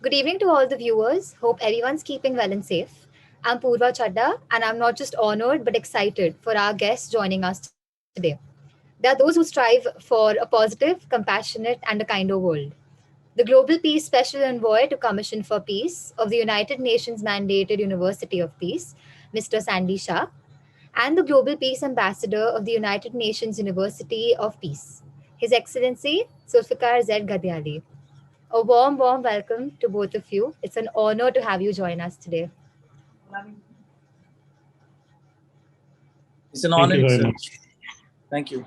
Good evening to all the viewers. Hope everyone's keeping well and safe. I'm Purva Chadda, and I'm not just honored but excited for our guests joining us today. There are those who strive for a positive, compassionate, and a kinder world. The Global Peace Special Envoy to Commission for Peace of the United Nations mandated University of Peace, Mr. Sandy Shah, and the Global Peace Ambassador of the United Nations University of Peace, His Excellency Zulfikar Z. Gadiali. A warm welcome to both of you. It's an honor to have you join us today. It's an Thank honor you very itself. much. Thank you.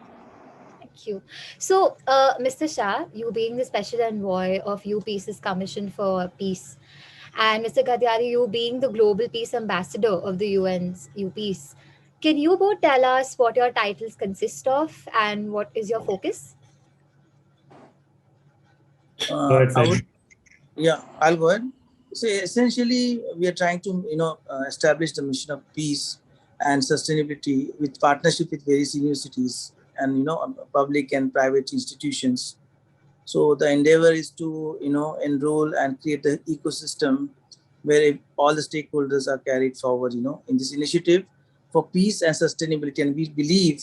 Thank you. So, Mr. Shah, you being the special envoy of UPEACE's Commission for Peace, and Mr. Gadiari, you being the Global Peace Ambassador of the UN's UPEACE, can you both tell us what your titles consist of and what is your focus? Go ahead, I would, Said. I'll go ahead. So essentially, we are trying to, establish the mission of peace and sustainability with partnership with various universities and, public and private institutions. So the endeavor is to, enroll and create the ecosystem where all the stakeholders are carried forward, in this initiative for peace and sustainability. And we believe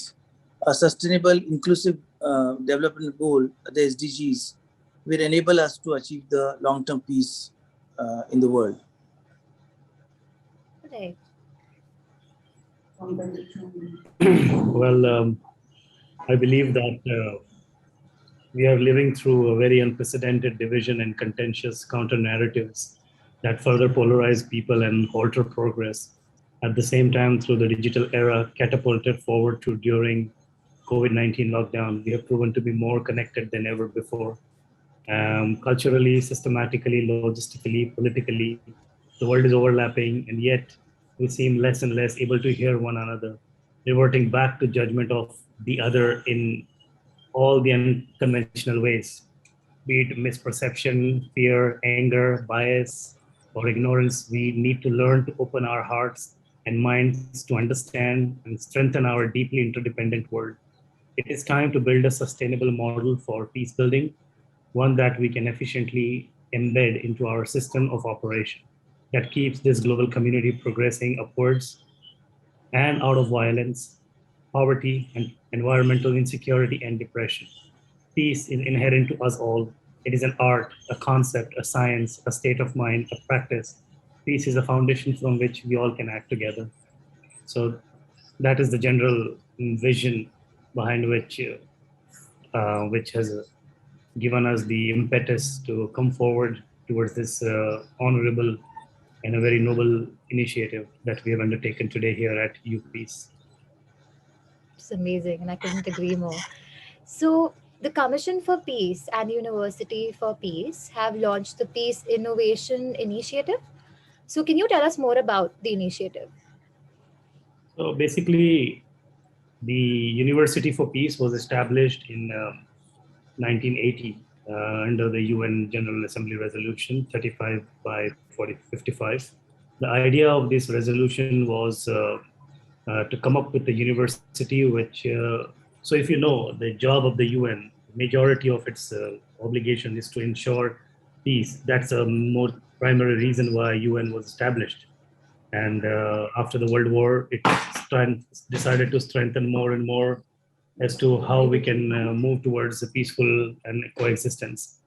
a sustainable, inclusive development goal, the SDGs, will enable us to achieve the long-term peace in the world. Right. Well, I believe that we are living through a very unprecedented division and contentious counter narratives that further polarize people and alter progress. At the same time, through the digital era catapulted forward to during COVID-19 lockdown, we have proven to be more connected than ever before. Culturally, systematically, logistically, politically, the world is overlapping, and yet we seem less and less able to hear one another, reverting back to judgment of the other in all the unconventional ways, be it misperception, fear, anger, bias, or ignorance. We need to learn to open our hearts and minds to understand and strengthen our deeply interdependent world. It is time to build a sustainable model for peace building, one that we can efficiently embed into our system of operation that keeps this global community progressing upwards and out of violence, poverty, and environmental insecurity and depression. Peace is inherent to us all. It is an art, a concept, a science, a state of mind, a practice. Peace is a foundation from which we all can act together. So that is the general vision behind which has given us the impetus to come forward towards this honorable and a very noble initiative that we have undertaken today here at UPEACE. It's amazing, and I couldn't agree more. So, the Commission for Peace and University for Peace have launched the Peace Innovation Initiative. So, can you tell us more about the initiative? So basically, the University for Peace was established in 1980 under the UN General Assembly Resolution 35 by 55. The idea of this resolution was to come up with a university so if you know, the job of the UN, majority of its obligation is to ensure peace. That's a more primary reason why UN was established. And after the World War, it decided to strengthen more and more as to how we can move towards a peaceful and coexistence.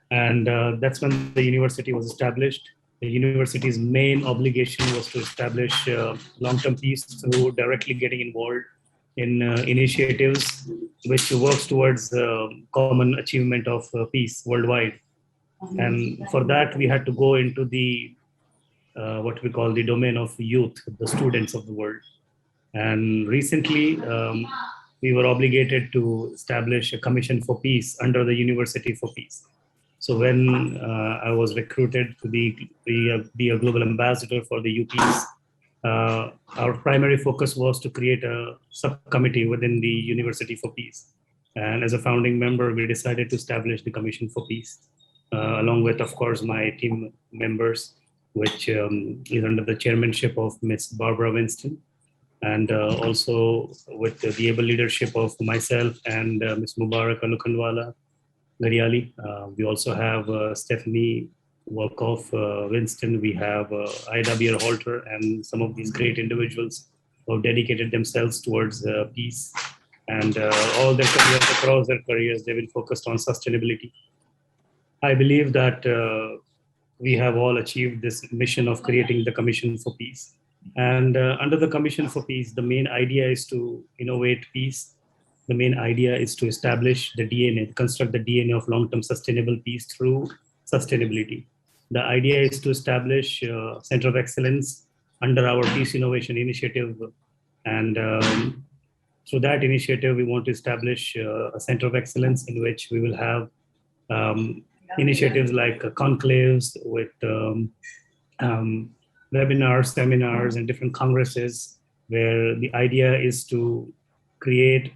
And that's when the university was established. The university's main obligation was to establish long-term peace through directly getting involved in initiatives which works towards common achievement of peace worldwide. And for that, we had to go into the what we call the domain of youth, the students of the world. And recently, we were obligated to establish a commission for peace under the University for Peace. So when I was recruited to be a global ambassador for the UPEACE, our primary focus was to create a subcommittee within the University for Peace. And as a founding member, we decided to establish the Commission for Peace, along with, of course, my team members, which is under the chairmanship of Ms. Barbara Winston, and also with the able leadership of myself and Ms. Mubarak Alukhandwala Gariali. We also have Stephanie work of Winston, we have IW Halter, and some of these great individuals who have dedicated themselves towards peace. And all their careers, across their careers, they've been focused on sustainability. I believe that we have all achieved this mission of creating the Commission for Peace. And under the Commission for Peace, the main idea is to innovate peace. The main idea is to establish the DNA, construct the DNA of long-term sustainable peace through sustainability. The idea is to establish a Center of Excellence under our Peace Innovation Initiative. And through that initiative, we want to establish a Center of Excellence in which we will have um, initiatives like conclaves with webinars, seminars, and different congresses, where the idea is to create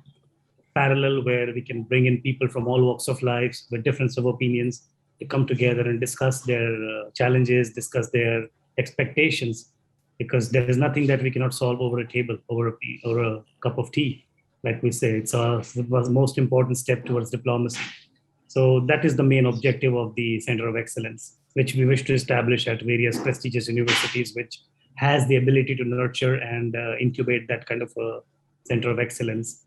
parallel where we can bring in people from all walks of life with difference of opinions to come together and discuss their challenges, discuss their expectations, because there is nothing that we cannot solve over a table, over a cup of tea. Like we say, it's the most important step towards diplomacy. So that is the main objective of the Center of Excellence, which we wish to establish at various prestigious universities, which has the ability to nurture and incubate that kind of a Center of Excellence.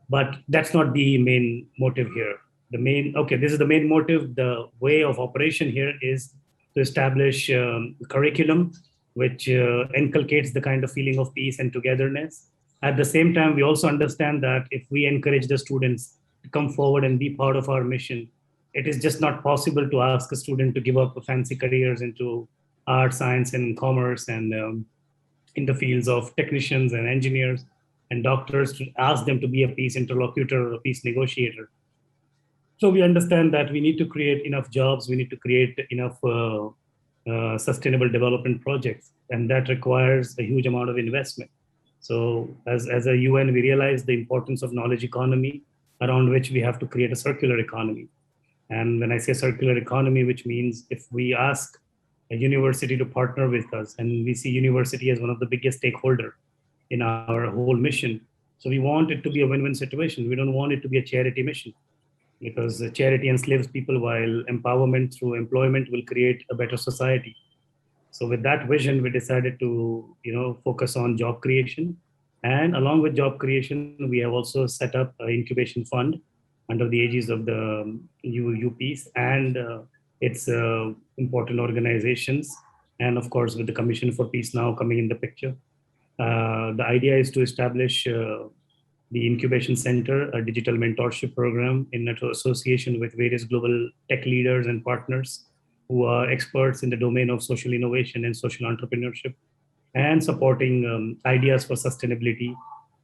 But that's not the main motive here. This is the main motive. The way of operation here is to establish curriculum which inculcates the kind of feeling of peace and togetherness. At the same time, we also understand that if we encourage the students to come forward and be part of our mission, it is just not possible to ask a student to give up fancy careers into art, science, and commerce, and in the fields of technicians and engineers and doctors, to ask them to be a peace interlocutor or a peace negotiator. So we understand that we need to create enough jobs, we need to create enough sustainable development projects, and that requires a huge amount of investment. So as a UN, we realize the importance of knowledge economy, around which we have to create a circular economy. And when I say circular economy, which means if we ask a university to partner with us, and we see university as one of the biggest stakeholder in our whole mission. So we want it to be a win-win situation. We don't want it to be a charity mission, because charity enslaves people while empowerment through employment will create a better society. So with that vision, we decided to focus on job creation. And along with job creation, we have also set up an incubation fund under the aegis of the UPEACE and its important organizations. And of course, with the Commission for Peace now coming in the picture. The idea is to establish the Incubation Center, a digital mentorship program in association with various global tech leaders and partners who are experts in the domain of social innovation and social entrepreneurship, and supporting ideas for sustainability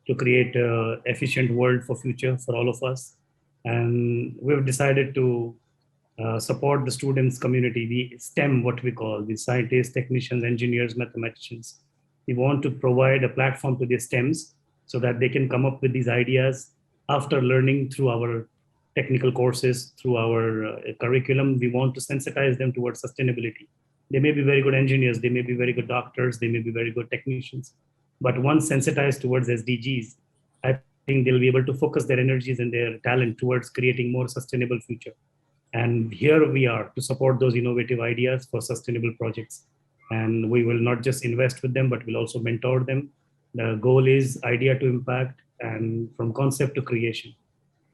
to create an efficient world for future for all of us. And we've decided to support the students community, the STEM, what we call the scientists, technicians, engineers, mathematicians. We want to provide a platform to the STEMs so that they can come up with these ideas after learning through our technical courses, through our curriculum. We want to sensitize them towards sustainability. They may be very good engineers, they may be very good doctors, they may be very good technicians. But once sensitized towards SDGs, I think they'll be able to focus their energies and their talent towards creating more sustainable future. And here we are to support those innovative ideas for sustainable projects. And we will not just invest with them, but we'll also mentor them. The goal is idea to impact, and from concept to creation.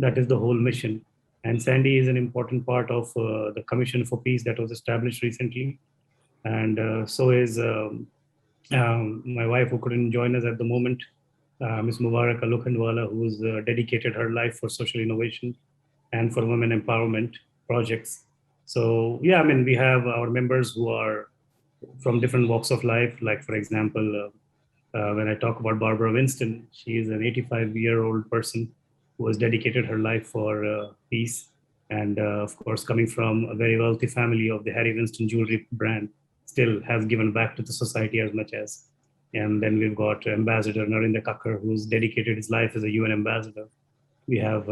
That is the whole mission. And Sandy is an important part of the Commission for Peace that was established recently. And so is my wife, who couldn't join us at the moment, Ms. Mubaraka Lokhandwala, who's dedicated her life for social innovation and for women empowerment projects. So yeah, I mean, we have our members who are from different walks of life. Like, for example, when I talk about Barbara Winston, she is an 85-year-old person who has dedicated her life for peace. And of course, coming from a very wealthy family of the Harry Winston jewelry brand, still has given back to the society as much as. And then we've got Ambassador Narendra Kakkar, who's dedicated his life as a UN ambassador. We have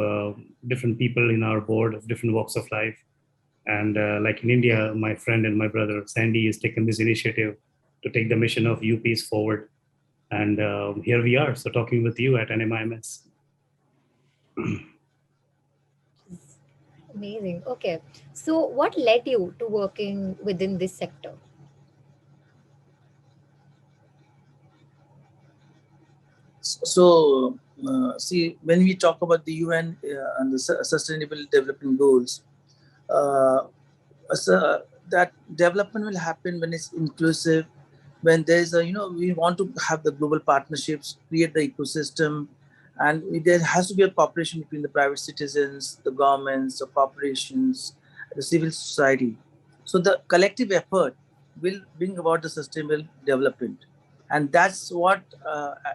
different people in our board of different walks of life. And like in India, my friend and my brother, Sandy, has taken this initiative to take the mission of UPEACE forward. And here we are, so talking with you at NMIMS. Amazing. Okay. So, what led you to working within this sector? So, see, when we talk about the UN and the Sustainable Development Goals, uh, that development will happen when it's inclusive, when there's a, we want to have the global partnerships, create the ecosystem, and there has to be a cooperation between the private citizens, the governments, the corporations, the civil society. So the collective effort will bring about the sustainable development, and that's what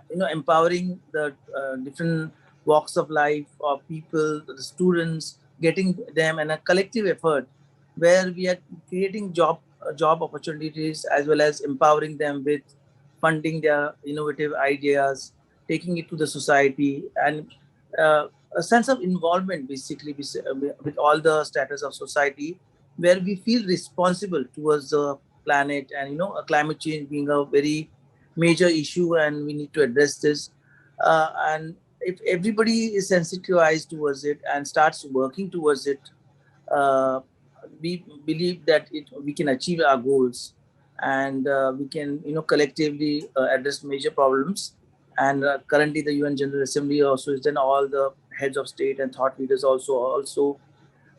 empowering the different walks of life of people, the students, getting them in a collective effort where we are creating job opportunities as well as empowering them with funding their innovative ideas, taking it to the society, and uh, a sense of involvement basically with all the status of society, where we feel responsible towards the planet, and a climate change being a very major issue and we need to address this. And if everybody is sensitized towards it and starts working towards it, uh, we believe that we can achieve our goals, and we can collectively address major problems. And currently the UN General Assembly also is then all the heads of state and thought leaders also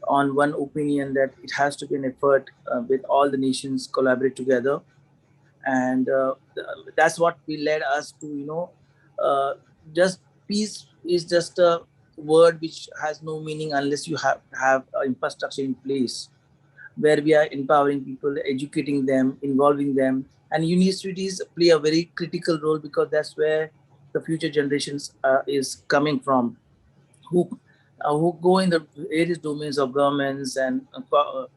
on one opinion that it has to be an effort with all the nations collaborate together. And that's what we led us to uh, just peace is just a word which has no meaning unless you have infrastructure in place, where we are empowering people, educating them, involving them. And universities play a very critical role because that's where the future generations is coming from, who who go in the various domains of governments and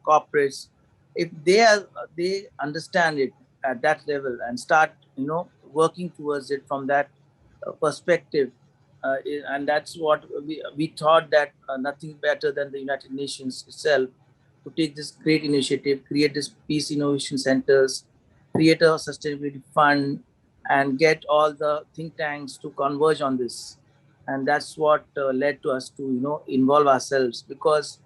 corporates. If they understand it at that level and start working towards it from that perspective, and that's what we thought, that nothing better than the United Nations itself to take this great initiative, create this peace innovation centers, create a sustainability fund, and get all the think tanks to converge on this. And that's what led to us to involve ourselves, because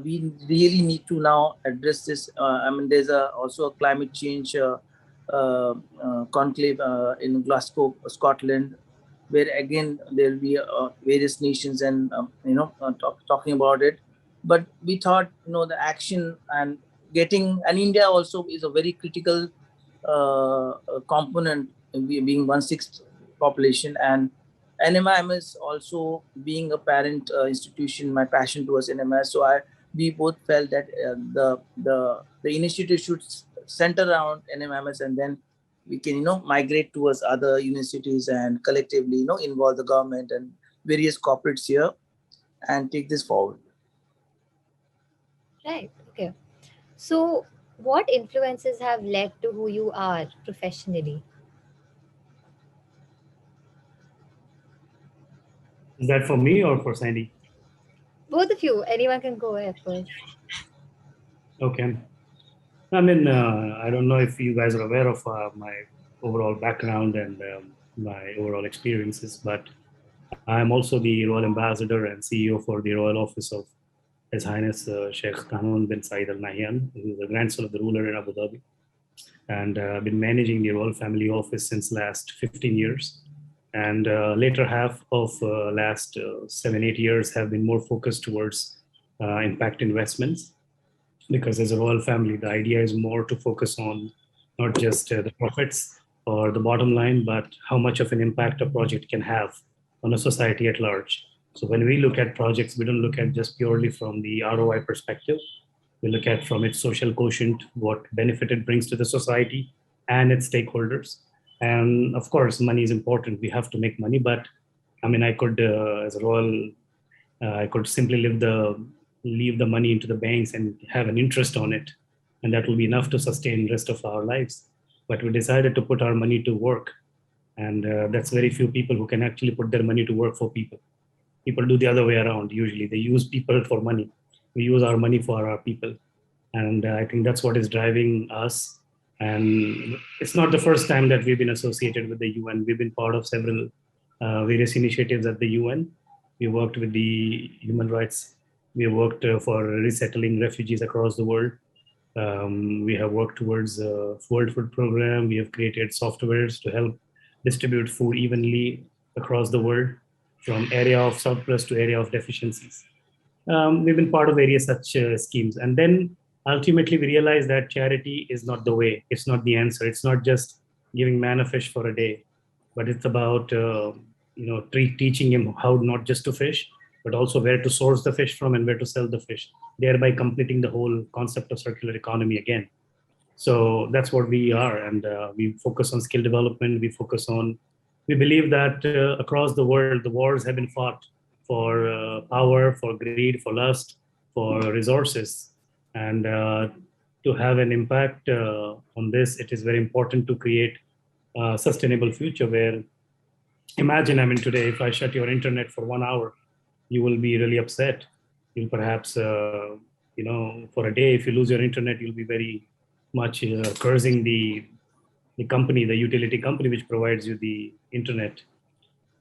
we really need to now address this. I mean, there's also a climate change conclave in Glasgow, Scotland, where again there will be various nations and talking about it. But we thought the action and getting, and India also is a very critical component, being 1/6 population, and NMIMS also being a parent institution, my passion towards NMIMS. So we both felt that the initiative should center around NMIMS, and then we can migrate towards other universities and collectively involve the government and various corporates here and take this forward. Right. Okay. So, what influences have led to who you are professionally? Is that for me or for Sandy? Both of you, anyone can go ahead first. Okay. I mean, I don't know if you guys are aware of my overall background and my overall experiences, but I'm also the Royal Ambassador and CEO for the Royal Office of His Highness Sheikh Qanun bin Saeed Al Nahyan, who is the grandson of the ruler in Abu Dhabi. And I've been managing the Royal Family Office since last 15 years. And later half of last 7-8 years have been more focused towards impact investments, because as a royal family, the idea is more to focus on not just the profits or the bottom line, but how much of an impact a project can have on a society at large. So when we look at projects, we don't look at just purely from the ROI perspective. We look at from its social quotient, what benefit it brings to the society and its stakeholders. And of course, money is important. We have to make money, but I mean, I could, as a royal, I could simply leave the money into the banks and have an interest on it, and that will be enough to sustain the rest of our lives. But we decided to put our money to work, and that's very few people who can actually put their money to work for people. People do the other way around. Usually, they use people for money. We use our money for our people, and I think that's what is driving us. And it's not the first time that we've been associated with the UN. We've been part of several various initiatives at the UN. We worked with the human rights We have worked for resettling refugees across the world. We have worked towards a World Food Program. We have created softwares to help distribute food evenly across the world, from area of surplus to area of deficiencies. We've been part of various such schemes. And then ultimately we realized that charity is not the way. It's not the answer. It's not just giving man a fish for a day, but it's about teaching him how not just to fish, but also where to source the fish from and where to sell the fish, thereby completing the whole concept of circular economy again. So that's what we are, and we focus on skill development. We believe that across the world, the wars have been fought for power, for greed, for lust, for resources, and to have an impact on this, it is very important to create a sustainable future where, imagine, I mean, today, if I shut your internet for 1 hour, you will be really upset. You'll perhaps, for a day, if you lose your internet, you'll be very much cursing the company, the utility company, which provides you the internet.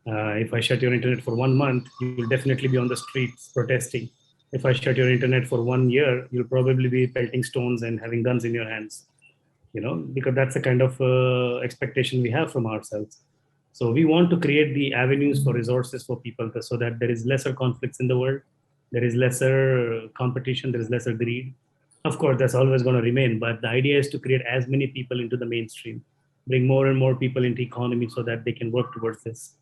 If I shut your internet for 1 month, you'll definitely be on the streets protesting. If I shut your internet for 1 year, you'll probably be pelting stones and having guns in your hands, because that's the kind of expectation we have from ourselves. So we want to create the avenues for resources for people so that there is lesser conflicts in the world, there is lesser competition, there is lesser greed. Of course, that's always going to remain, but the idea is to create as many people into the mainstream, bring more and more people into economy so that they can work towards this.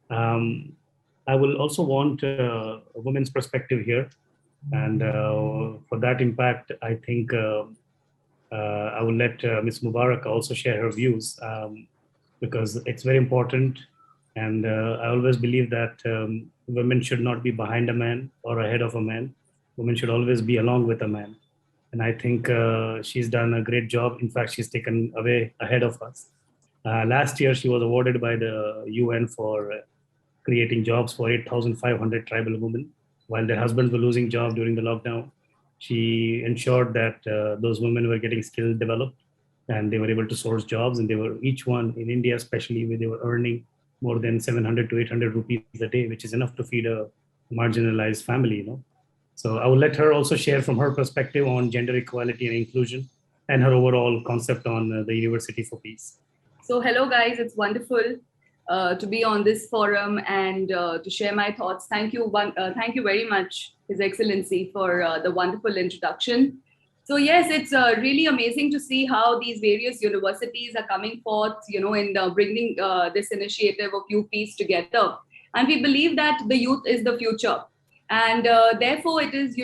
Um, I will also want a woman's perspective here. And for that impact, I think I will let Ms. Mubarak also share her views, because it's very important. And I always believe that women should not be behind a man or ahead of a man. Women should always be along with a man. And I think she's done a great job. In fact, she's taken away ahead of us. Last year, she was awarded by the UN for creating jobs for 8,500 tribal women. While their husbands were losing jobs during the lockdown, she ensured that those women were getting skill developed and they were able to source jobs. And they were, each one in India, especially, where they were earning more than 700 to 800 rupees a day, which is enough to feed a marginalized family. So I will let her also share from her perspective on gender equality and inclusion and her overall concept on the University for Peace. So hello guys, it's wonderful to be on this forum and to share my thoughts. Thank you very much, His Excellency, for the wonderful introduction. So yes, it's really amazing to see how these various universities are coming forth, in bringing this initiative of UPEACE together. And we believe that the youth is the future. And therefore it is,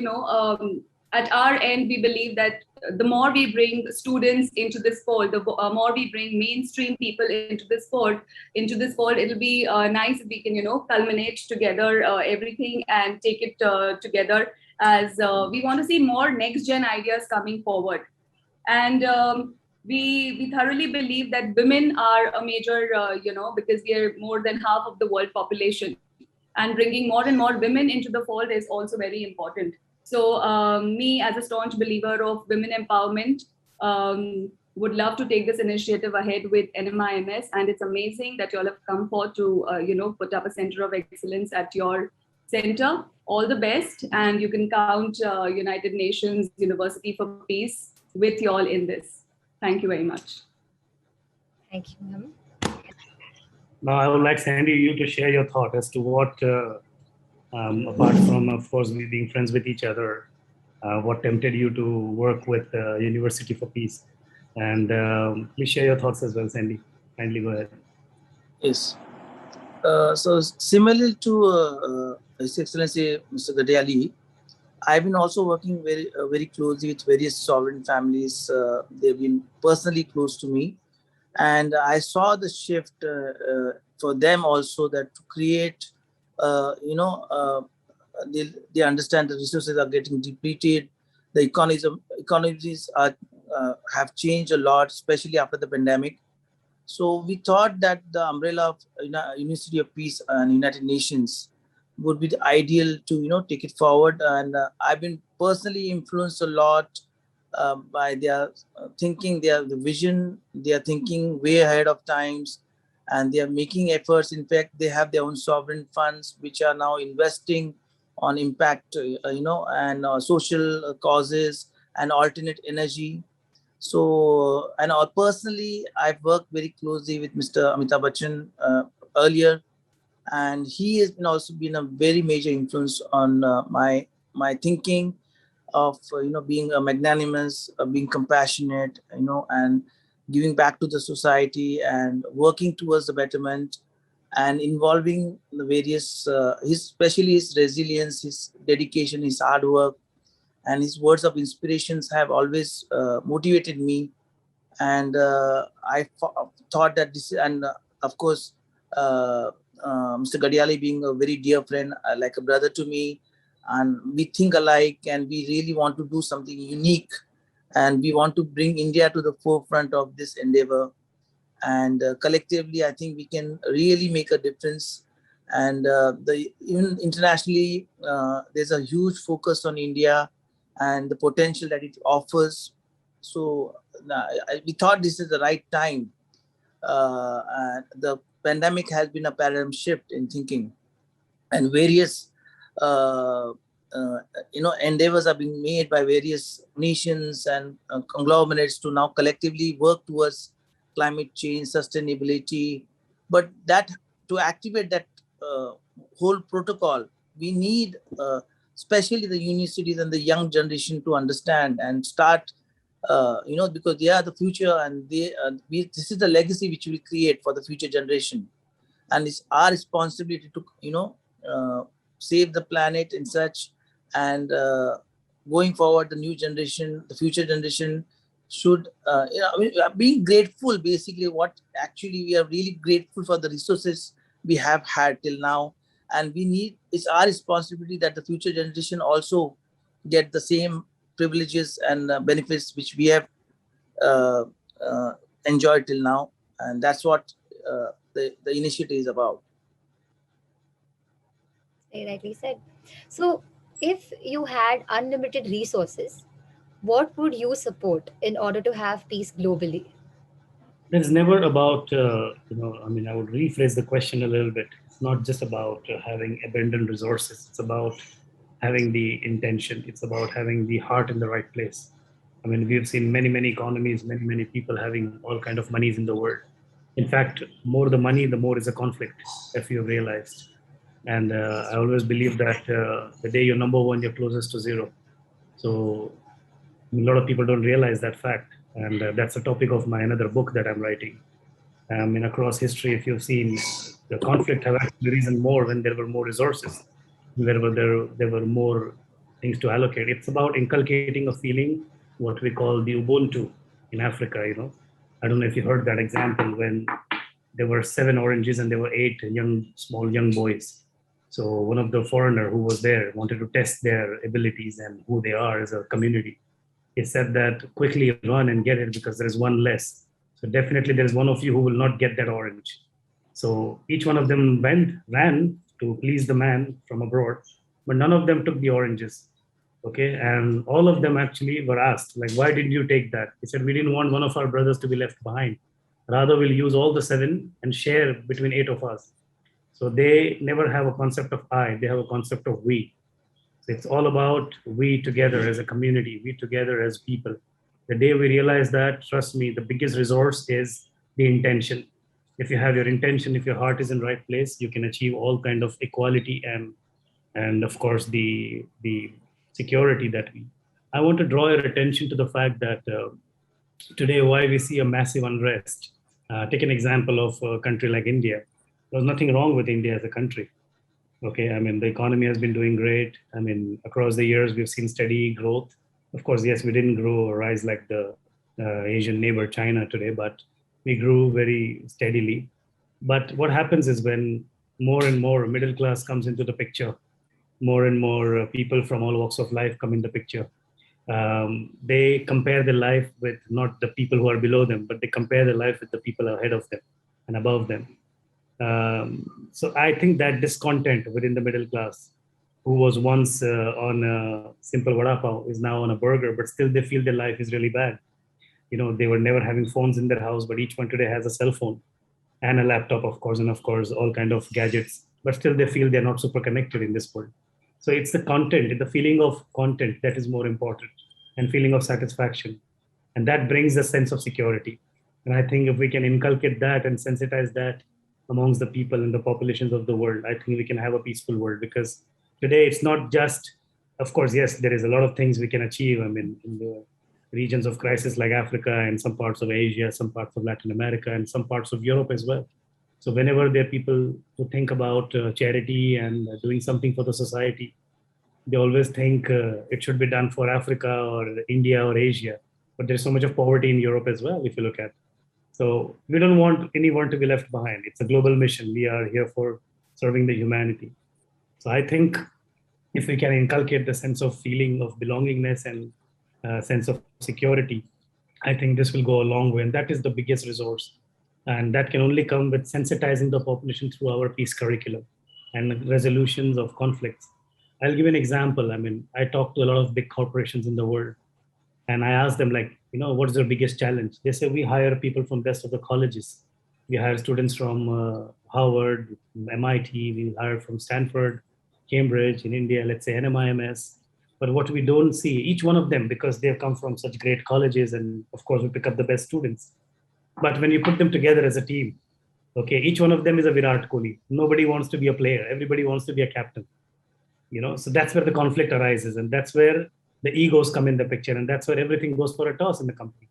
at our end, we believe that the more we bring students into this fold, the more we bring mainstream people into this fold, it'll be nice if we can, culminate together everything and take it together, as we want to see more next gen ideas coming forward. And we thoroughly believe that women are a major, because we are more than half of the world population, and bringing more and more women into the fold is also very important. So me, as a staunch believer of women empowerment, would love to take this initiative ahead with NMIMS. And it's amazing that you all have come forth to, put up a center of excellence at your center. All the best. And you can count United Nations University for Peace with you all in this. Thank you very much. Thank you, ma'am. Now, I would like, Sandy, you to share your thought as to what, apart from, of course, we being friends with each other, what tempted you to work with University for Peace. And please share your thoughts as well, Sandy. Kindly go ahead. Yes. So similar to His Excellency Mr. Gadayali, I've been also working very closely with various sovereign families. They've been personally close to me. And I saw the shift for them also, that to create, they understand the resources are getting depleted. The economies are, have changed a lot, especially after the pandemic. So we thought that the umbrella of University of Peace and United Nations would be the ideal to take it forward. And I've been personally influenced a lot by their thinking, the vision. They are thinking way ahead of times, and they are making efforts. In fact, they have their own sovereign funds which are now investing on impact, and social causes and alternate energy. So, and personally, I've worked very closely with Mr. Amitabh Bachchan earlier, and he has been also been a very major influence on my thinking of being magnanimous, being compassionate, and giving back to the society and working towards the betterment and involving the various his especially his resilience, his dedication, his hard work, and his words of inspirations have always motivated me. And thought that this, and of course, uh, Mr. Gadiali being a very dear friend, like a brother to me, and we think alike, and we really want to do something unique, and we want to bring India to the forefront of this endeavor. And collectively, I think we can really make a difference. And the even internationally, there's a huge focus on India and the potential that it offers. So we thought this is the right time. The pandemic has been a paradigm shift in thinking, and various uh, uh, endeavors are being made by various nations and conglomerates to now collectively work towards climate change sustainability. But that, to activate that uh, whole protocol, we need especially the universities and the young generation to understand and start, because they are the future, and this is the legacy which we create for the future generation. And it's our responsibility to save the planet and such. And going forward, the new generation, the future generation should being grateful. Basically, what actually we are really grateful for the resources we have had till now, and we need, it's our responsibility that the future generation also get the same privileges and benefits which we have uh, uh, enjoyed till now. And that's what the initiative is about. Very rightly said. So, if you had unlimited resources, what would you support in order to have peace globally? It's never about, I mean, I would rephrase the question a little bit. It's not just about having abundant resources. It's about having the intention. It's about having the heart in the right place. I mean, we've seen many, many economies, many, many people having all kind of monies in the world. In fact, more the money, the more is a conflict, if you've realized. And I always believe that the day you're number one, you're closest to zero. So a lot of people don't realize that fact. And that's the topic of my another book that I'm writing. In across history, if you've seen, the conflict have actually risen more when there were more resources, wherever there were more things to allocate. It's about inculcating a feeling, what we call the Ubuntu in Africa. I don't know if you heard that example when there were 7 oranges and there were 8 small young boys. So one of the foreigner who was there wanted to test their abilities and who they are as a community. He said that quickly run and get it because there is one less. So definitely there is one of you who will not get that orange. So each one of them ran to please the man from abroad, but none of them took the oranges. Okay, and all of them actually were asked, like, why did you take that? He said, we didn't want one of our brothers to be left behind. Rather, we'll use all the 7 and share between 8 of us. So they never have a concept of I, they have a concept of we. So it's all about we together as a community, we together as people. The day we realize that, trust me, the biggest resource is the intention. If you have your intention, if your heart is in the right place, you can achieve all kind of equality and of course the security that we. I want to draw your attention to the fact that today why we see a massive unrest. Take an example of a country like India. There's nothing wrong with India as a country. Okay, I mean, the economy has been doing great. I mean, across the years, we've seen steady growth. Of course, yes, we didn't grow or rise like the Asian neighbor China today, but we grew very steadily. But what happens is when more and more middle class comes into the picture, more and more people from all walks of life come in the picture. They compare their life with not the people who are below them, but they compare their life with the people ahead of them and above them. So I think that discontent within the middle class, who was once on a simple vada pav, is now on a burger, but still they feel their life is really bad. They were never having phones in their house, but each one today has a cell phone and a laptop, of course, and of course, all kind of gadgets, but still they feel they're not super connected in this world. So it's the content, the feeling of content that is more important, and feeling of satisfaction. And that brings a sense of security. And I think if we can inculcate that and sensitize that amongst the people and the populations of the world, I think we can have a peaceful world. Because today it's not just, of course, yes, there is a lot of things we can achieve. I mean, in the regions of crisis like Africa and some parts of Asia, some parts of Latin America, and some parts of Europe as well. So whenever there are people who think about charity and doing something for the society, they always think it should be done for Africa or India or Asia. But there's so much of poverty in Europe as well, if you look at. So we don't want anyone to be left behind. It's a global mission. We are here for serving the humanity. So I think if we can inculcate the sense of feeling of belongingness and sense of security, I think this will go a long way. And that is the biggest resource. And that can only come with sensitizing the population through our peace curriculum and resolutions of conflicts. I'll give you an example. I mean, I talk to a lot of big corporations in the world, and I ask them, like, what is their biggest challenge? They say, we hire people from best of the colleges. We hire students from Harvard, MIT, we hire from Stanford, Cambridge, in India, let's say NMIMS. But what we don't see, each one of them, because they've come from such great colleges, and of course we pick up the best students. But when you put them together as a team, okay, each one of them is a Virat Kohli. Nobody wants to be a player. Everybody wants to be a captain. So that's where the conflict arises, and that's where the egos come in the picture, and that's where everything goes for a toss in the company.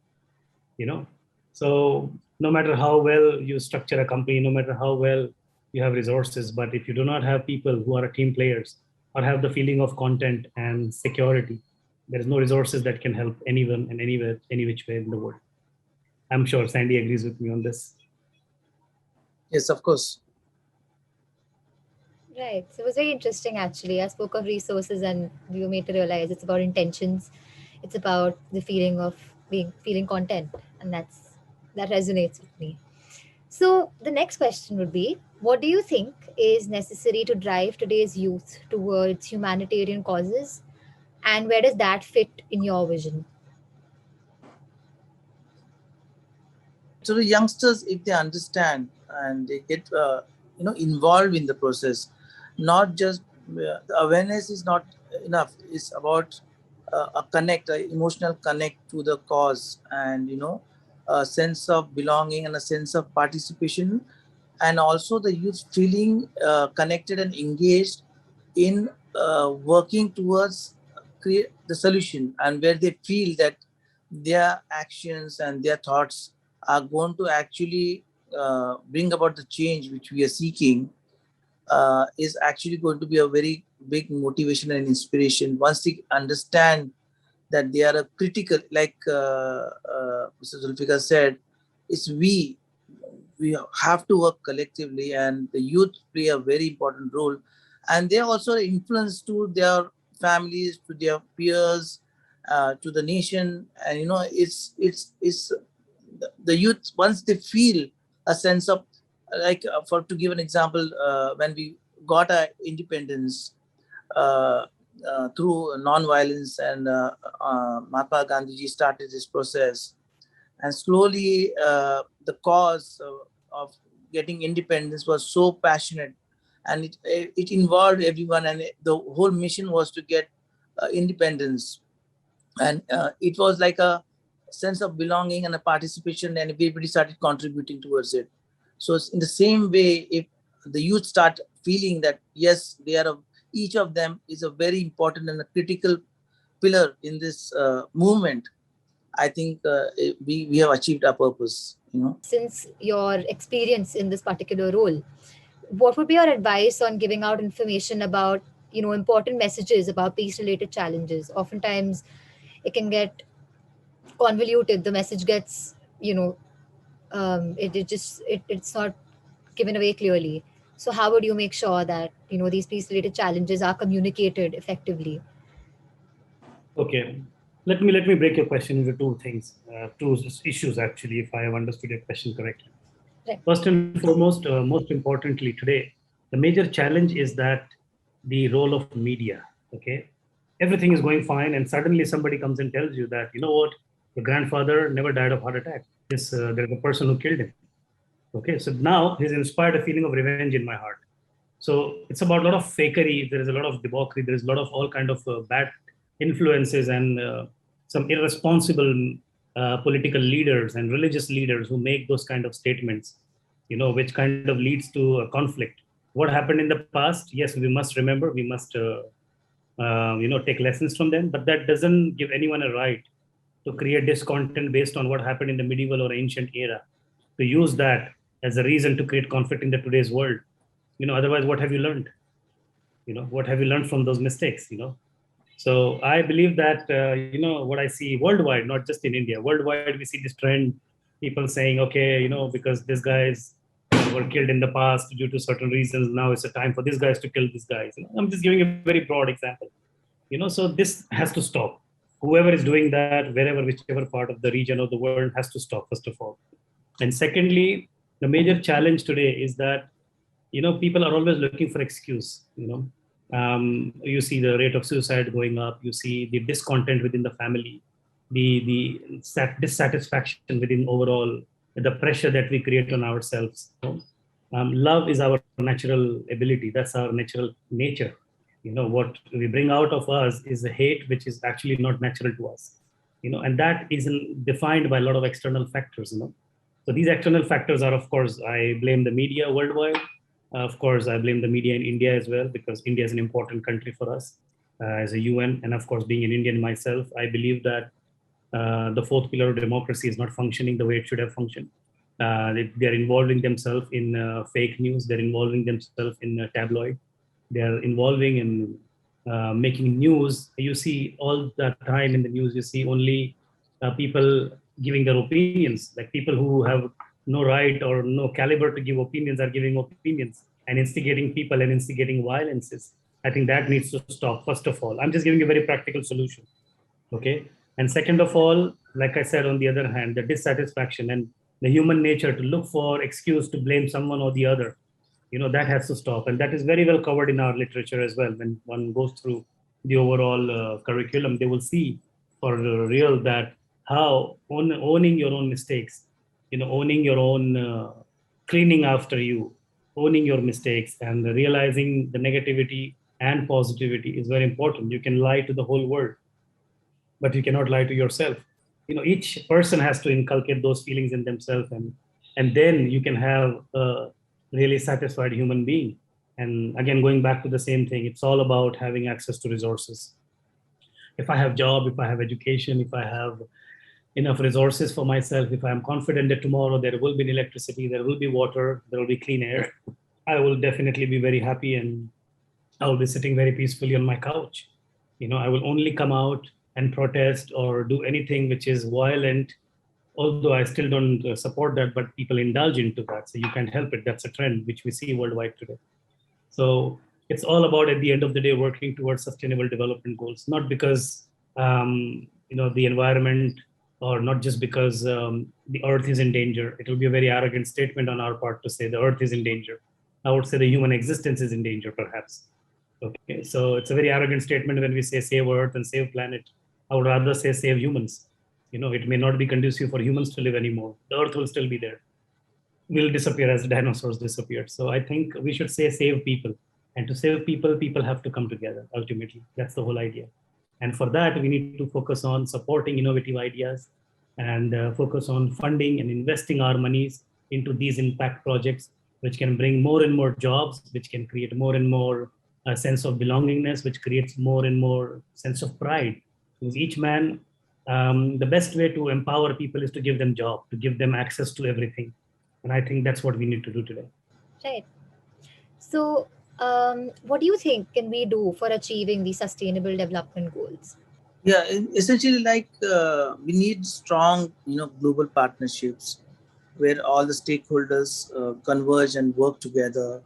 So no matter how well you structure a company, no matter how well you have resources, but if you do not have people who are team players or have the feeling of content and security, there is no resources that can help anyone and anywhere, any which way in the world. I'm sure Sandy agrees with me on this. Yes, of course. Right. So it was very interesting, actually. I spoke of resources, and you made to realize it's about intentions. It's about the feeling of feeling content, and that resonates with me. So the next question would be, what do you think is necessary to drive today's youth towards humanitarian causes, and where does that fit in your vision? So the youngsters, if they understand and they get involved in the process, not just the awareness is not enough. It's about a connect, an emotional connect to the cause, and a sense of belonging and a sense of participation, and also the youth feeling connected and engaged in working towards create the solution, and where they feel that their actions and their thoughts are going to actually bring about the change which we are seeking, is actually going to be a very big motivation and inspiration once they understand that they are a critical, like Mr. Zulfikar said, it's we have to work collectively, and the youth play a very important role, and they also influence to their families, to their peers, to the nation. And it's the youth, once they feel a sense of, like, for to give an example, when we got our independence through non-violence, and Mahatma Gandhi started this process, and slowly the cause of getting independence was so passionate, and it involved everyone, and the whole mission was to get independence. And it was like a sense of belonging and a participation, and everybody started contributing towards it. So it's in the same way, if the youth start feeling that yes, they are each of them is a very important and a critical pillar in this movement, I think we have achieved our purpose. Since your experience in this particular role, what would be your advice on giving out information about important messages about peace related challenges? Oftentimes it can get convoluted. The message gets it's not given away clearly. So how would you make sure that these peace related challenges are communicated effectively? Okay, let me break your question into two things, two issues actually, if I have understood your question correctly. Right. First and foremost, most importantly today, the major challenge is that the role of media. Okay, everything is going fine, and suddenly somebody comes and tells you that, what, your grandfather never died of heart attack. There's a person who killed him. Okay, so now he's inspired a feeling of revenge in my heart. So it's about a lot of fakery. There is a lot of debauchery. There is a lot of all kind of bad influences and some irresponsible political leaders and religious leaders who make those kind of statements, which kind of leads to a conflict. What happened in the past? Yes, we must remember. We must, take lessons from them. But that doesn't give anyone a right to create discontent based on what happened in the medieval or ancient era, to use that as a reason to create conflict in the today's world. Otherwise, what have you learned? What have you learned from those mistakes? So I believe that, what I see worldwide, not just in India, worldwide, we see this trend, people saying, okay, because these guys were killed in the past due to certain reasons, now it's a time for these guys to kill these guys. I'm just giving a very broad example. So this has to stop. Whoever is doing that, wherever, whichever part of the region of the world, has to stop, first of all. And secondly, the major challenge today is that, people are always looking for excuse. You see the rate of suicide going up. You see the discontent within the family, the dissatisfaction within overall, the pressure that we create on ourselves. Love is our natural ability. That's our natural nature. What we bring out of us is a hate, which is actually not natural to us. And that isn't defined by a lot of external factors. So these external factors are, of course, I blame the media worldwide. Of course, I blame the media in India as well, because India is an important country for us as a UN. And of course, being an Indian myself, I believe that the fourth pillar of democracy is not functioning the way it should have functioned. They're involving themselves in fake news. They're involving themselves in tabloid. They're involving in making news. You see all the time in the news, you see only people giving their opinions, like people who have no right or no caliber to give opinions are giving opinions and instigating people and instigating violences. I think that needs to stop, first of all. I'm just giving a very practical solution. Okay. And second of all, like I said, on the other hand, the dissatisfaction and the human nature to look for excuse to blame someone or the other, that has to stop. And that is very well covered in our literature as well. When one goes through the overall curriculum, they will see for real that how owning your own mistakes, owning your own, cleaning after you, owning your mistakes and realizing the negativity and positivity is very important. You can lie to the whole world, but you cannot lie to yourself. Each person has to inculcate those feelings in themselves, and then you can have a really satisfied human being. And again, going back to the same thing, it's all about having access to resources. If I have job, if I have education, if I have enough resources for myself, if I'm confident that tomorrow there will be electricity, there will be water, there will be clean air, I will definitely be very happy, and I will be sitting very peacefully on my couch. I will only come out and protest or do anything which is violent, although I still don't support that, but people indulge into that. So you can't help it. That's a trend which we see worldwide today. So it's all about, at the end of the day, working towards sustainable development goals, not because, the environment, or not just because the earth is in danger. It will be a very arrogant statement on our part to say the earth is in danger. I would say the human existence is in danger, perhaps. Okay, so it's a very arrogant statement when we say save earth and save planet. I would rather say save humans. It may not be conducive for humans to live anymore. The earth will still be there. Will disappear as the dinosaurs disappeared. So I think we should say save people. And to save people, people have to come together, ultimately. That's the whole idea. And for that, we need to focus on supporting innovative ideas and focus on funding and investing our monies into these impact projects, which can bring more and more jobs, which can create more and more sense of belongingness, which creates more and more sense of pride. Because each man, the best way to empower people is to give them job, to give them access to everything. And I think that's what we need to do today. Right. So, what do you think can we do for achieving the sustainable development goals? Yeah, essentially, like we need strong, global partnerships where all the stakeholders converge and work together.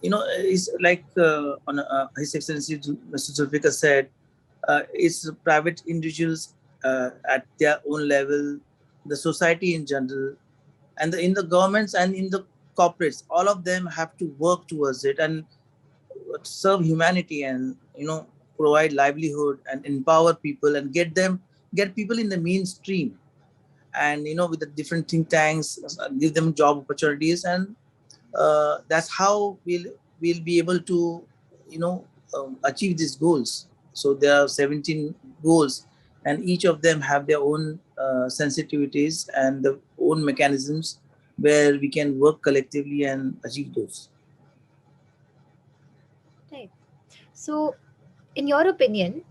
It's like on His Excellency Mr. Zulfikar said, it's private individuals at their own level, the society in general, and in the governments and in the corporates. All of them have to work towards it and serve humanity, and provide livelihood and empower people and get people in the mainstream, and with the different think tanks, give them job opportunities, and that's how we'll we'll be able to, you know, achieve these goals. So there are 17 goals, and each of them have their own sensitivities and the own mechanisms where we can work collectively and achieve those. Right. So, in your opinion,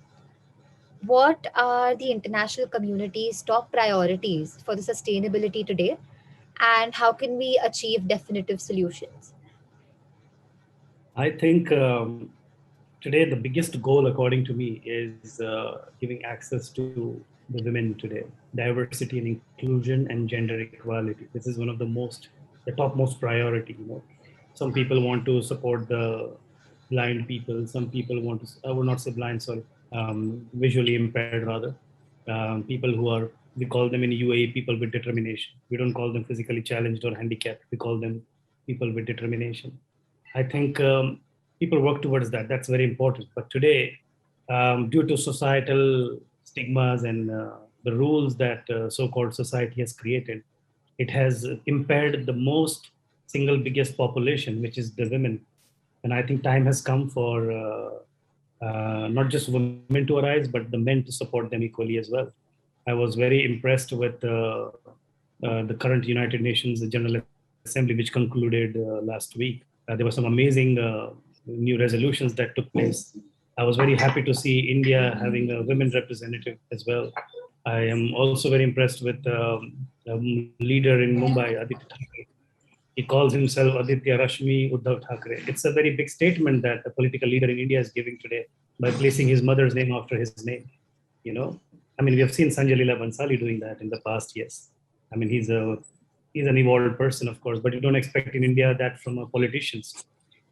what are the international community's top priorities for the sustainability today, and how can we achieve definitive solutions? I think today the biggest goal, according to me, is giving access to the women today, diversity and inclusion and gender equality. This is one of the topmost priority. Some people want to support the blind people. Some people want to, I would not say blind, sorry, visually impaired rather. People who are, we call them in UAE people with determination. We don't call them physically challenged or handicapped. We call them people with determination. I think people work towards that. That's very important. But today, due to societal stigmas and the rules that so-called society has created, it has impaired the most single biggest population, which is the women. And I think time has come for not just women to arise, but the men to support them equally as well. I was very impressed with the current United Nations General Assembly, which concluded last week. There were some amazing new resolutions that took place. I was very happy to see India having a women representative as well. I am also very impressed with a leader in Mumbai, Aditya Thackeray. He calls himself Aditya Rashmi Uddhav Thackeray. It's a very big statement that the political leader in India is giving today by placing his mother's name after his name. I mean, we have seen Sanjay Leela Bhansali doing that in the past years. I mean, he's an evolved person, of course, but you don't expect in India that from politicians.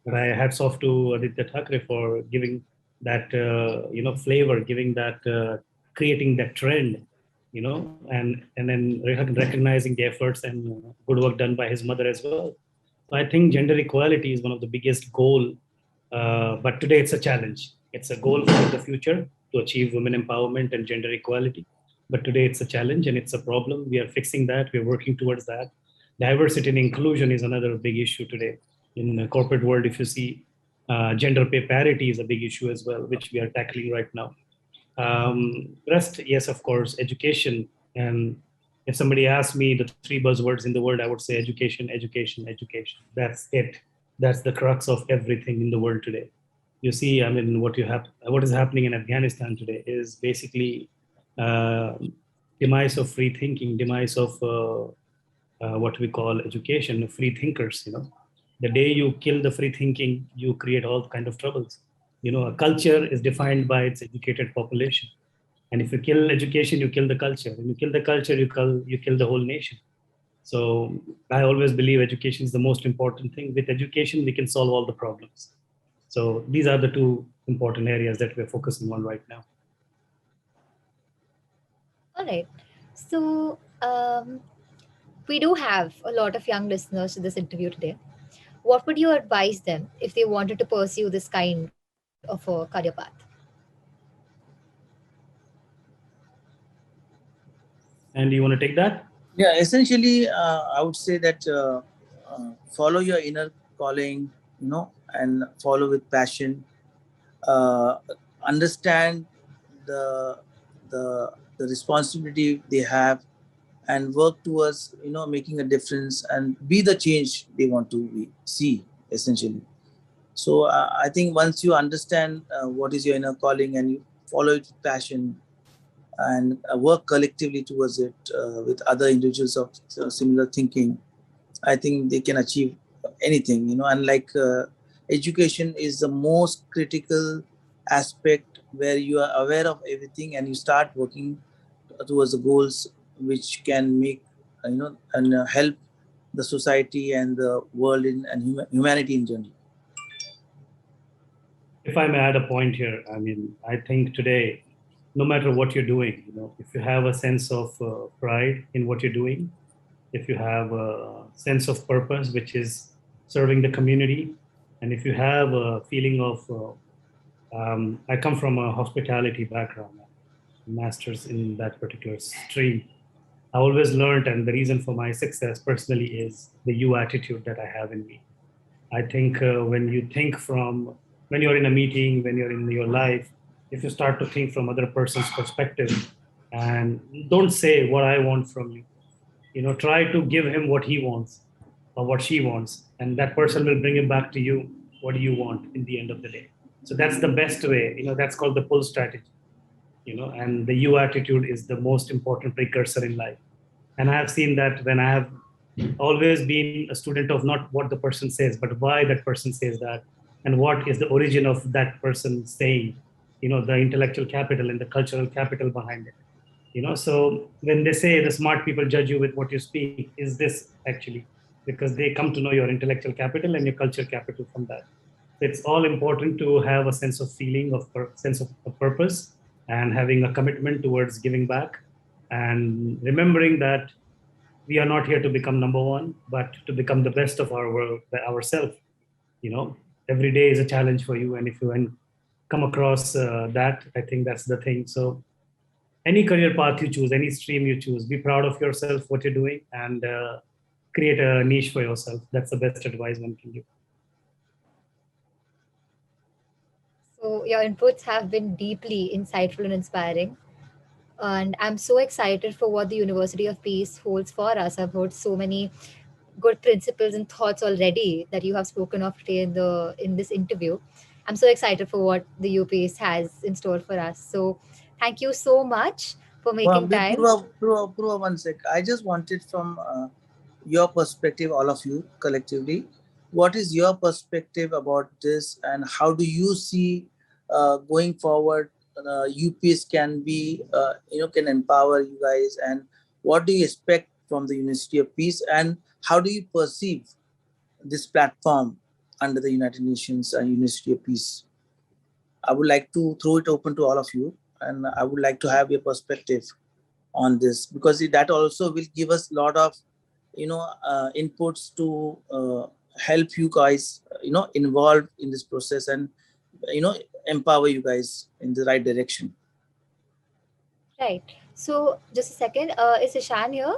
But I hats off to Aditya Thackeray for giving that flavor, giving that creating that trend, and then recognizing the efforts and good work done by his mother as well. So I think gender equality is one of the biggest goal, but today it's a challenge. It's a goal for the future to achieve women empowerment and gender equality. But today it's a challenge and it's a problem. We are fixing that. We're working towards that. Diversity and inclusion is another big issue today. In the corporate world, if you see, gender pay parity is a big issue as well, which we are tackling right now. Rest, yes, of course, education. And if somebody asks me the three buzzwords in the world, I would say education, education, education. That's it. That's the crux of everything in the world today. You see, I mean, what is happening in Afghanistan today is basically uh, demise of free thinking, demise of what we call education, free thinkers. The day you kill the free thinking, you create all kind of troubles. A culture is defined by its educated population, and if you kill education, you kill the culture. When you kill the culture, you kill the whole nation. So I always believe education is the most important thing. With education, we can solve all the problems. So these are the two important areas that we're focusing on right now. All right. So, we do have a lot of young listeners to this interview today. What would you advise them if they wanted to pursue this kind of a career path? And you want to take that? Yeah, essentially, I would say that follow your inner calling, and follow with passion. Uh, Understand the the responsibility they have, and work towards making a difference and be the change they want to see. Essentially, so I think once you understand what is your inner calling and you follow it with passion and work collectively towards it with other individuals of similar thinking, I think they can achieve anything. And like education is the most critical aspect where you are aware of everything and you start working towards the goals which can make and help the society and the world and humanity in general. If I may add a point here, I mean, I think today, no matter what you're doing, if you have a sense of pride in what you're doing, if you have a sense of purpose, which is serving the community, and if you have a feeling of, I come from a hospitality background, master's in that particular stream. I always learned, and the reason for my success personally is the you attitude that I have in me. I think when you're in a meeting, when you're in your life, if you start to think from other person's perspective, and don't say what I want from you, try to give him what he wants or what she wants, and that person will bring it back to you what do you want in the end of the day. So that's the best way. That's called the pull strategy. And the you attitude is the most important precursor in life. And I have seen that when I have always been a student of not what the person says, but why that person says that, and what is the origin of that person saying, the intellectual capital and the cultural capital behind it. So when they say the smart people judge you with what you speak, is this actually because they come to know your intellectual capital and your culture capital from that. It's all important to have a sense of feeling of sense of purpose, and having a commitment towards giving back, and remembering that we are not here to become number one, but to become the best of our world, ourselves. you know every day is a challenge for you, and if you come across that, I think that's the thing. So any career path you choose, any stream you choose, be proud of yourself, what you're doing, and create a niche for yourself. That's the best advice one can give. So, your inputs have been deeply insightful and inspiring. And I'm so excited for what the University of Peace holds for us. I've heard so many good principles and thoughts already that you have spoken of today in this interview. I'm so excited for what the UPEACE has in store for us. So, thank you so much for Well, making time. Purva, one sec. I just wanted from your perspective, all of you collectively, what is your perspective about this, and how do you see going forward? UPS can be, can empower you guys, and what do you expect from the University of Peace, and how do you perceive this platform under the United Nations and University of Peace? I would like to throw it open to all of you, and I would like to have your perspective on this, because that also will give us a lot of inputs to help you guys involved in this process, and you know empower you guys in the right direction. Right. So, just a second. Is Ishan here?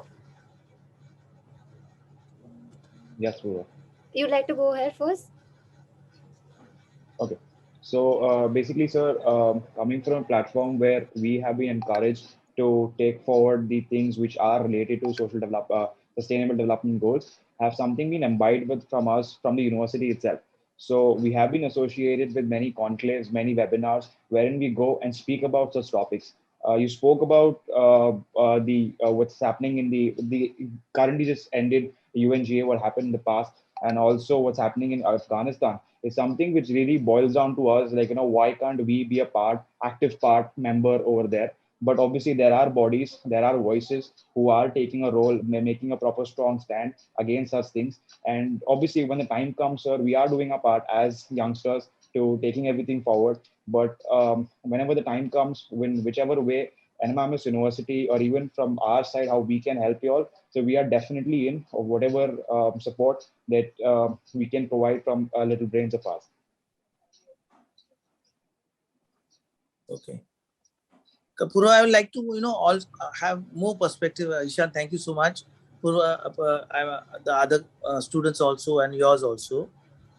Yes, Purva. You'd like to go ahead first? Okay. So basically, sir, coming from a platform where we have been encouraged to take forward the things which are related to sustainable development goals, have something been imbibed with from us from the university itself. So we have been associated with many conclaves, many webinars, wherein we go and speak about such topics. You spoke about the what's happening in the currently just ended UNGA, what happened in the past, and also what's happening in Afghanistan is something which really boils down to us, like, why can't we be a active part member over there? But obviously there are bodies, there are voices who are taking a role, making a proper strong stand against such things. And obviously when the time comes, sir, we are doing our part as youngsters to taking everything forward. But whenever the time comes, when whichever way NMIMS University, or even from our side, how we can help you all. So we are definitely in, or whatever support that we can provide from little brains of ours. Okay. Purva, I would like to all have more perspective. Ishan, thank you so much. Purva, the other students also, and yours also.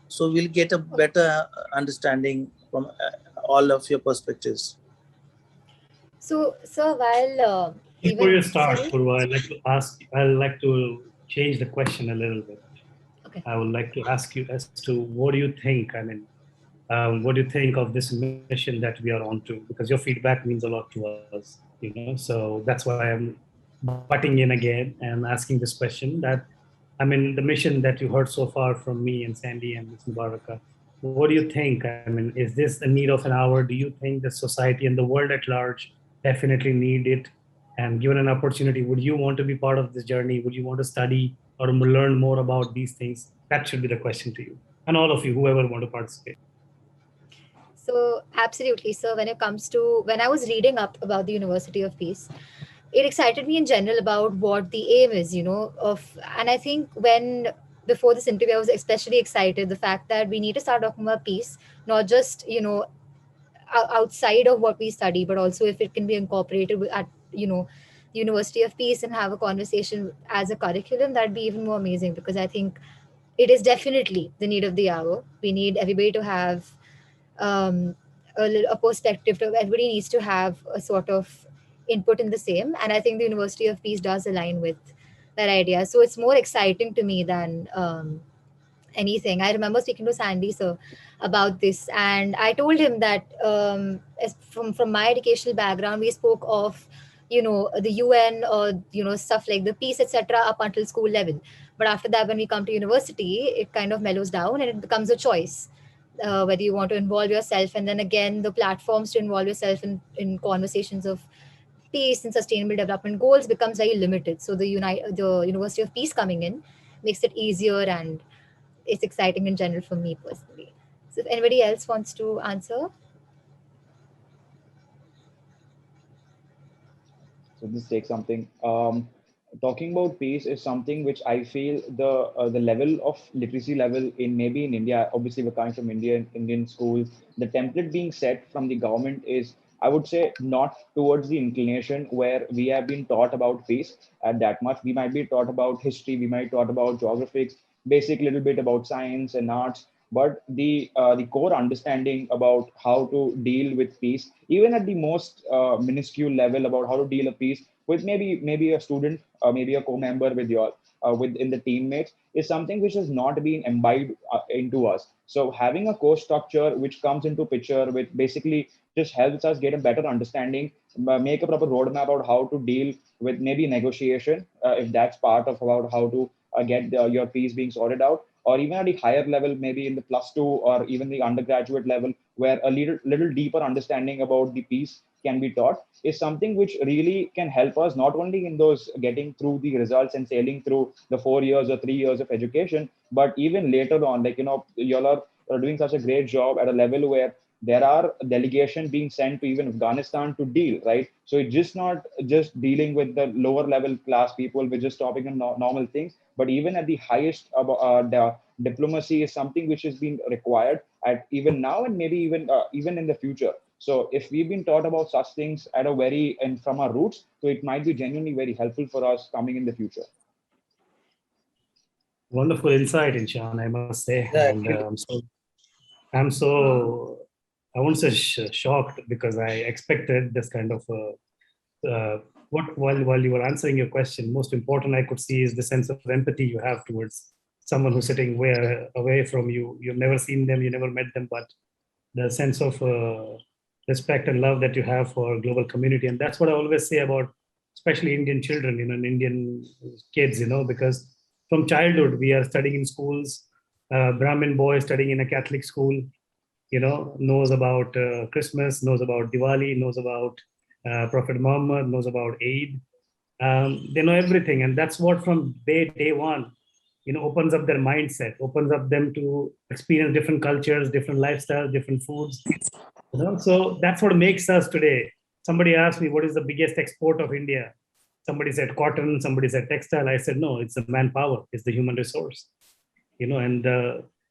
So we'll get a better understanding from all of your perspectives. So, sir, while Before even you start, sorry. Purva, I'd like to change the question a little bit. Okay. I would like to ask you as to what do you think? What do you think of this mission that we are on to? Because your feedback means a lot to us, So that's why I'm butting in again and asking this question. That, the mission that you heard so far from me and Sandy and Ms. Mubaraka, what do you think? Is this a need of an hour? Do you think the society and the world at large definitely need it? And given an opportunity, would you want to be part of this journey? Would you want to study or learn more about these things? That should be the question to you and all of you, whoever want to participate. So, absolutely. So, when I was reading up about the University of Peace, it excited me in general about what the aim is, and I think before this interview, I was especially excited the fact that we need to start talking about peace, not just, outside of what we study, but also if it can be incorporated at, University of Peace and have a conversation as a curriculum, that'd be even more amazing, because I think it is definitely the need of the hour. We need everybody to have um, a perspective. Everybody needs to have a sort of input in the same. And I think the University of Peace does align with that idea. So it's more exciting to me than anything. I remember speaking to Sandy sir about this, and I told him that from my educational background, we spoke of the UN or stuff like the peace etc. up until school level. But after that, when we come to university, it kind of mellows down and it becomes a choice. Whether you want to involve yourself, and then again the platforms to involve yourself in conversations of peace and sustainable development goals becomes very limited. So the University of Peace coming in makes it easier, and it's exciting in general for me personally. So if anybody else wants to answer. So this takes something. Talking about peace is something which I feel the level of literacy level in maybe in India. Obviously, we're coming from Indian schools. The template being set from the government is, I would say, not towards the inclination where we have been taught about peace at that much. We might be taught about history. We might taught about geographics, basic little bit about science and arts, but the core understanding about how to deal with peace, even at the most minuscule level, about how to deal a peace with maybe a student, maybe a co-member with your within the teammates, is something which has not been imbibed into us. So having a course structure which comes into picture, which basically just helps us get a better understanding, make a proper roadmap about how to deal with maybe negotiation, if that's part of about how to get your piece being sorted out, or even at the higher level, maybe in the +2 or even the undergraduate level, where a little deeper understanding about the piece can be taught, is something which really can help us not only in those getting through the results and sailing through the 4 years or 3 years of education, but even later on, like, y'all are doing such a great job at a level where there are delegation being sent to even Afghanistan to deal, right? So it's just not just dealing with the lower level class people with just stopping on normal things, but even at the highest the diplomacy is something which has been required at even now and maybe even in the future. So if we've been taught about such things at a very and from our roots, so it might be genuinely very helpful for us coming in the future. Wonderful insight, Inshan, I must say. Yeah, And I'm so I won't say shocked, because I expected this kind of what while you were answering your question, most important I could see is the sense of empathy you have towards someone who's sitting way away from you. You've never seen them, you never met them, but the sense of respect and love that you have for global community. And that's what I always say about especially Indian children, and Indian kids, because from childhood we are studying in schools. Brahmin boy studying in a Catholic school, knows about Christmas, knows about Diwali, knows about Prophet Muhammad, knows about Eid. They know everything, and that's what from day one, opens up their mindset, opens up them to experience different cultures, different lifestyles, different foods. So that's what makes us today. Somebody asked me, what is the biggest export of India? Somebody said cotton, somebody said textile. I said, no, it's the manpower, it's the human resource. And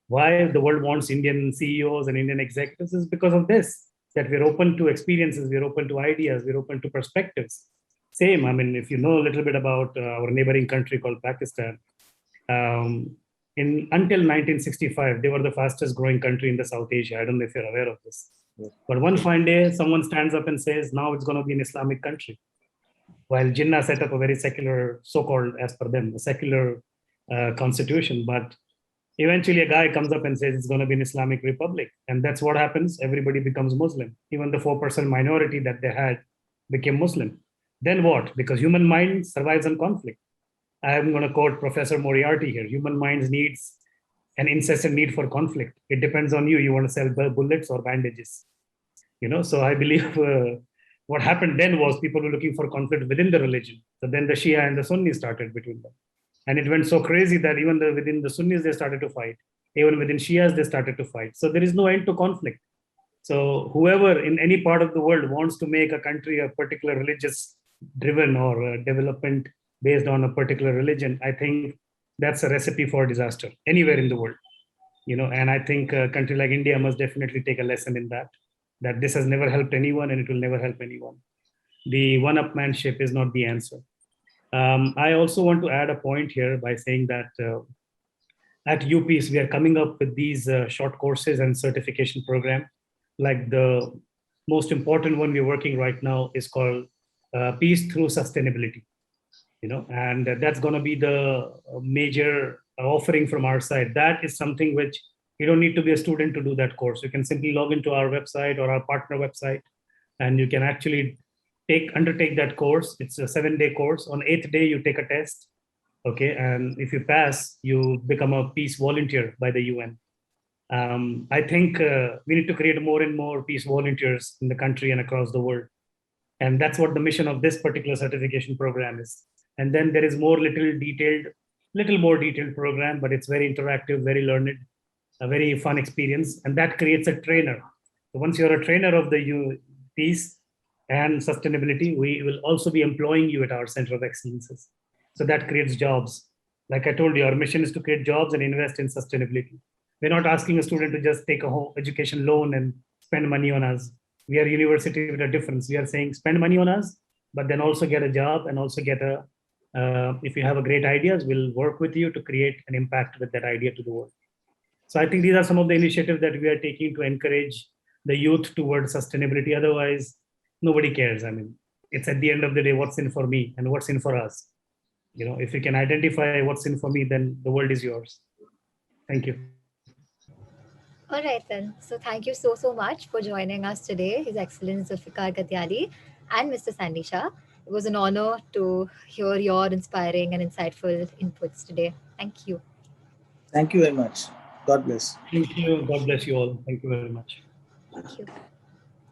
why the world wants Indian CEOs and Indian executives is because of this, that we're open to experiences, we're open to ideas, we're open to perspectives. Same, I mean, if you know a little bit about our neighboring country called Pakistan, until 1965, they were the fastest growing country in the South Asia. I don't know if you're aware of this. Yes. But one fine day, someone stands up and says, now it's going to be an Islamic country. While Jinnah set up a very secular, so-called, as per them, a secular constitution. But eventually a guy comes up and says it's going to be an Islamic republic. And that's what happens. Everybody becomes Muslim. Even the 4% minority that they had became Muslim. Then what? Because human mind survives on conflict. I'm going to quote Professor Moriarty here. Human minds needs an incessant need for conflict. It depends on you. You want to sell bullets or bandages. So I believe what happened then was people were looking for conflict within the religion. So then the Shia and the Sunni started between them. And it went so crazy that even within the Sunnis, they started to fight. Even within Shias, they started to fight. So there is no end to conflict. So whoever in any part of the world wants to make a country a particular religious driven or development based on a particular religion, I think that's a recipe for disaster anywhere in the world. And I think a country like India must definitely take a lesson in that this has never helped anyone and it will never help anyone. The one-upmanship is not the answer. I also want to add a point here by saying that at UPEACE, we are coming up with these short courses and certification program. Like the most important one we're working right now is called Peace Through Sustainability. And that's going to be the major offering from our side. That is something which you don't need to be a student to do that course. You can simply log into our website or our partner website, and you can actually undertake that course. It's a 7-day course. On 8th day, you take a test. Okay, and if you pass, you become a peace volunteer by the UN. I think we need to create more and more peace volunteers in the country and across the world. And that's what the mission of this particular certification program is. And then there is little more detailed program, but it's very interactive, very learned, a very fun experience. And that creates a trainer. So once you're a trainer of the peace and sustainability, we will also be employing you at our Center of Excellences. So that creates jobs. Like I told you, our mission is to create jobs and invest in sustainability. We're not asking a student to just take a home education loan and spend money on us. We are a university with a difference. We are saying spend money on us, but then also get a job and also get if you have a great ideas, we'll work with you to create an impact with that idea to the world. So I think these are some of the initiatives that we are taking to encourage the youth towards sustainability. Otherwise, nobody cares. I mean, it's at the end of the day, what's in for me and what's in for us. If you can identify what's in for me, then the world is yours. Thank you. All right then. So thank you so much for joining us today, His Excellency Zulfikar Katyali and Mr. Sandy Shah. It was an honor to hear your inspiring and insightful inputs today. Thank you. Thank you very much. God bless. Thank you. God bless you all. Thank you very much. Thank you.